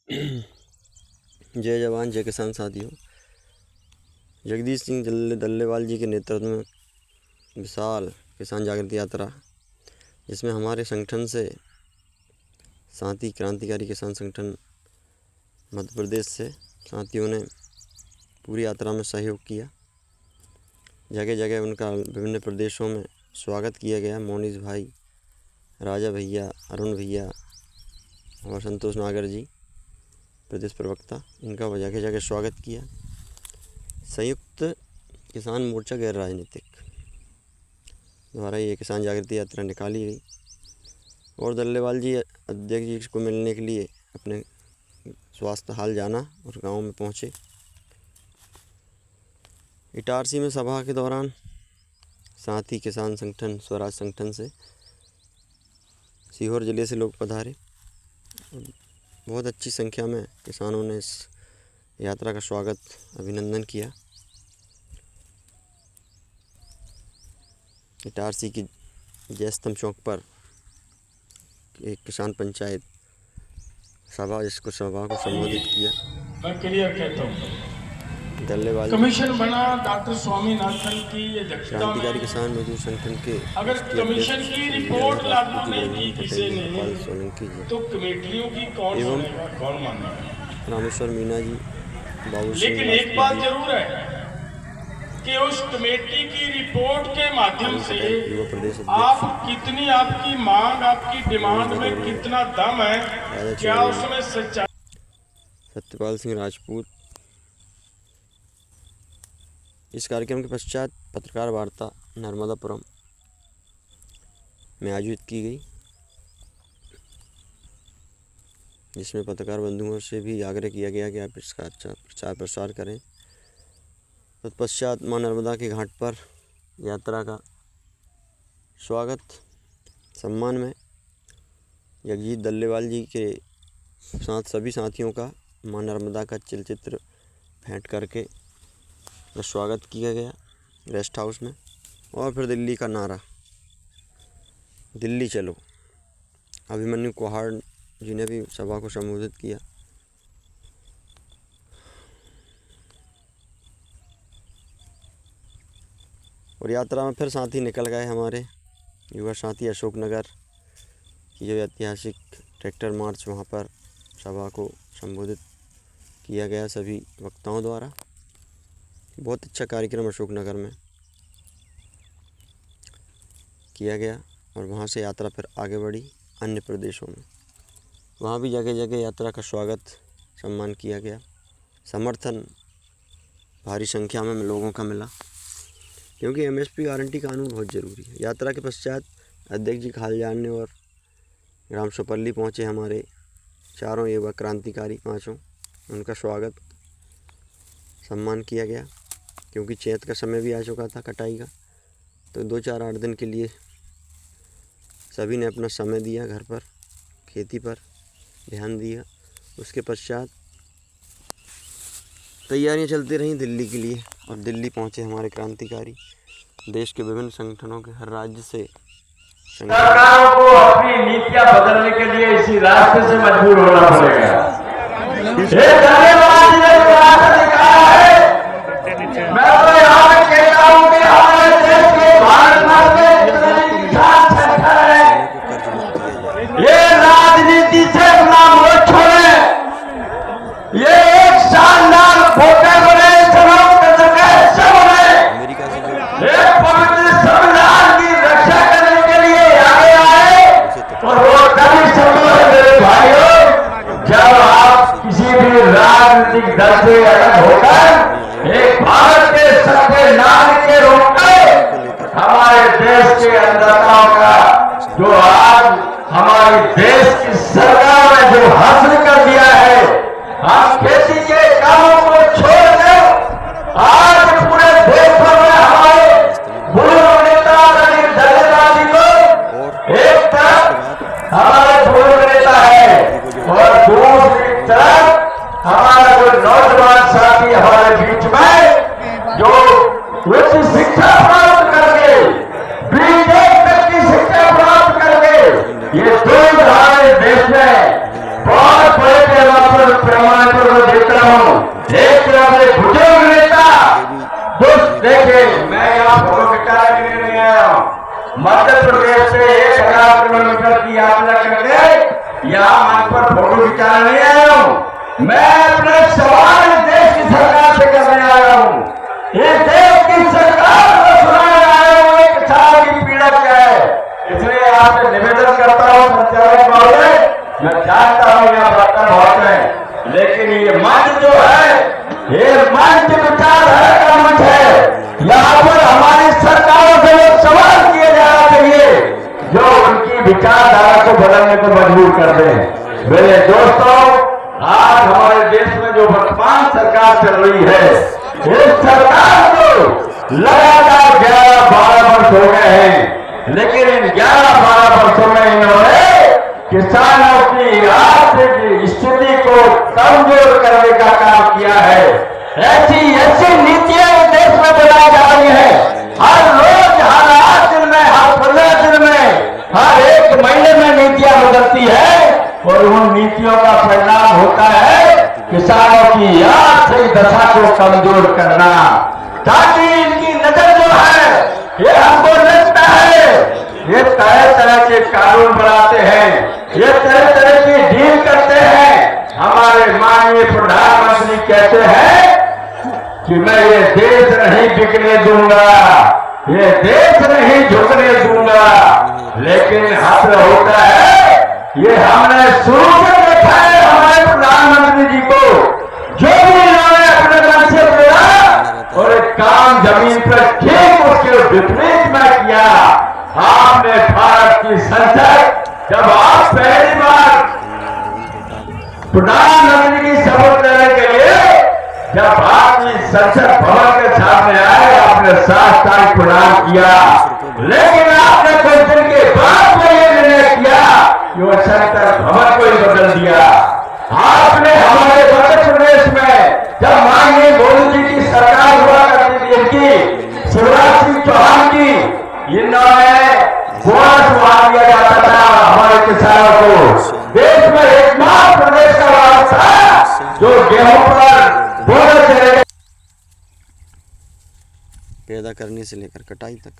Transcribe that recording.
जय जवान जय किसान साथियों। जगदीश सिंह डल्लेवाल जी के नेतृत्व में विशाल किसान जागृति यात्रा, जिसमें हमारे संगठन से साथी क्रांतिकारी किसान संगठन मध्य प्रदेश से साथियों ने पूरी यात्रा में सहयोग किया। जगह जगह उनका विभिन्न प्रदेशों में स्वागत किया गया। मोनीश भाई, राजा भैया, अरुण भैया और संतोष नागर जी प्रदेश प्रवक्ता, इनका जगह जगह स्वागत किया। संयुक्त किसान मोर्चा गैर राजनीतिक द्वारा ये किसान जागृति यात्रा निकाली गई और डल्लेवाल जी अध्यक्ष जी को मिलने के लिए अपने स्वास्थ्य हाल जाना और गांव में पहुंचे। इटारसी में सभा के दौरान साथी किसान संगठन स्वराज संगठन से सीहोर जिले से लोग पधारे। बहुत अच्छी संख्या में किसानों ने इस यात्रा का स्वागत, अभिनंदन किया। इटारसी की जयस्तंभ चौक पर एक किसान पंचायत सभा को संबोधित किया। मैं क्लियर कहता हूँ, डल्लेवाल कमीशन बना डॉक्टर स्वामीनाथन की अध्यक्षता में। क्रांतिकारी किसान मजदूर संगठन के अगर कमीशन की रिपोर्ट लागू नहीं की किसी ने सोलंकी जी तो कमेटियों की कौन सुनेगा, कौन मानेगा? रामेश्वर मीना जी, बाबू लेकिन एक बात जरूर है कि उस कमेटी की रिपोर्ट के माध्यम से आप कितनी, आपकी मांग, आपकी डिमांड में कितना दम है, क्या उसमें सच्चाई। सत्यपाल सिंह राजपूत। इस कार्यक्रम के पश्चात पत्रकार वार्ता नर्मदापुरम में आयोजित की गई, जिसमें पत्रकार बंधुओं से भी आग्रह किया गया कि आप इसका अच्छा प्रचार प्रसार करें। तत्पश्चात मां नर्मदा के घाट पर यात्रा का स्वागत सम्मान में जगजीत डल्लेवाल जी के साथ सभी साथियों का मां नर्मदा का चलचित्र भेंट करके स्वागत किया गया रेस्ट हाउस में। और फिर दिल्ली का नारा, दिल्ली चलो। अभिमन्यु कुहाड़ जी ने भी सभा को संबोधित किया। और यात्रा में फिर साथी निकल गए हमारे युवा साथी अशोकनगर की जो ऐतिहासिक ट्रैक्टर मार्च, वहाँ पर सभा को संबोधित किया गया सभी वक्ताओं द्वारा। बहुत अच्छा कार्यक्रम अशोकनगर में किया गया और वहाँ से यात्रा फिर आगे बढ़ी अन्य प्रदेशों में। वहाँ भी जगह जगह यात्रा का स्वागत, सम्मान किया गया। समर्थन भारी संख्या में लोगों का मिला, क्योंकि एमएसपी गारंटी कानून बहुत ज़रूरी है। यात्रा के पश्चात अध्यक्ष जी हाल जानने और ग्राम सोपल्ली पहुँचे हमारे चारों युवा क्रांतिकारी पाँचों। उनका स्वागत, सम्मान किया गया, क्योंकि चैत का समय भी आ चुका था कटाई का। तो 2-4-8 दिन के लिए सभी ने अपना समय दिया, घर पर खेती पर ध्यान दिया। उसके पश्चात तैयारियां चलती रहीं दिल्ली के लिए और दिल्ली पहुंचे हमारे क्रांतिकारी। देश के विभिन्न संगठनों के हर राज्य से सरकारों को अपनी नीतियां बदलने के लिए इसी रास्ते से मजबूर होना पड़ेगा। मैं तो यहाँ पे कहता हूँ कि हमारे देश के भारत में ये राजनीति से अपना मुंह छोड़े, ये एक शानदार वोटर बने, चुनाव कर सके, हिस्सा बने, एक पवित्र संविधान की रक्षा करने के लिए आगे आए। और वो तभी संभव है मेरे भाइयों, जब आप किसी भी राजनीतिक दल से अलग होकर एक भारत के सबके नागरिक के रूप में हमारे देश के अन्नदाताओं का जो आज हमारे देश की सरकार ने जो हासिल कर दिया है, हम खेती के कामों को छोड़कर आज पूरे देश भर में हमारे बुजुर्ग नेता डल्लेवाल जी को एक तरफ हमारे बुजुर्ग नेता है और दूसरी तरफ हमारा जो नौजवान साथी हमारे बीच में जो उच्च शिक्षा प्राप्त करके, बीटेक तक की शिक्षा प्राप्त करके, ये दो हमारे देश में बहुत बड़े पैमाने पर मध्य प्रदेश से 1000 किलोमीटर की यात्रा करके यहाँ मंच पर फोटो खिंचाने नहीं आया हूँ। मैं अपने सवाल देश की सरकार से करने आया हूँ। इस देश की सरकार को सुनाने आया हूँ कि किसान की पीड़ा क्या है। इसलिए आपसे निवेदन करता हूँ संचालक महोदय, मैं जानता हूँ यहाँ बर्तन बहुत है, लेकिन ये मंच जो है ये मंच विचारधारा का मंच है। यहाँ पर हमारी सरकारों से लोग सवाल किए जाना चाहिए जो उनकी विचारधारा को बदलने को मजबूर कर दे। मेरे दोस्तों, आज हमारे देश में जो वर्तमान सरकार चल रही है, इस सरकार को लगातार 11-12 वर्ष हो गए हैं, लेकिन इन 11-12 वर्षों में इन्होंने किसानों की आर्थिक स्थिति को कमजोर करने का काम किया है। ऐसी नीतियां देश में बनाई जा रही है। हर रोज, हर 8 दिन में, हर 15 दिन में, हर 1 महीने में नीतियां बदलती है और उन नीतियों का परिणाम होता है किसानों की आर्थिक दशा को कमजोर करना, ताकि इनकी नजर जो है ये हमको लगता है ये तरह-तरह के कानून बनाते हैं, ये तरह-तरह की डील करते हैं। हमारे माननीय प्रधानमंत्री कहते हैं कि मैं ये देश नहीं बिकने दूंगा, ये देश नहीं झुकने दूंगा, लेकिन हद होता है ये हमने शुरू से देखा है हमारे प्रधानमंत्री जी को, जो भी इन्होंने अपने मन से बोला और एक काम जमीन पर ठीक उसके विपरीत में किया। आपने भारत की संसद, जब आप पहली बार प्रधानमंत्री की शपथ लेने के लिए जब भारतीय संसद भवन के सामने आए, आपने साष्टांग प्रणाम किया, लेकिन आपने कुछ दिन के बाद में यह निर्णय किया कि वो संसद भवन को ही बदल दिया। आपने हमारे मध्य प्रदेश में जब माननीय मोदी जी की सरकार हुआ करती थी, इनकी शिवराज सिंह चौहान की, इन्होंने बोनस बढ़ा दिया जाता था हमारे किसानों को। देश में एकमात्र प्रदेश का राज्य था जो गेहूं पर बोनस पैदा करने से लेकर कटाई तक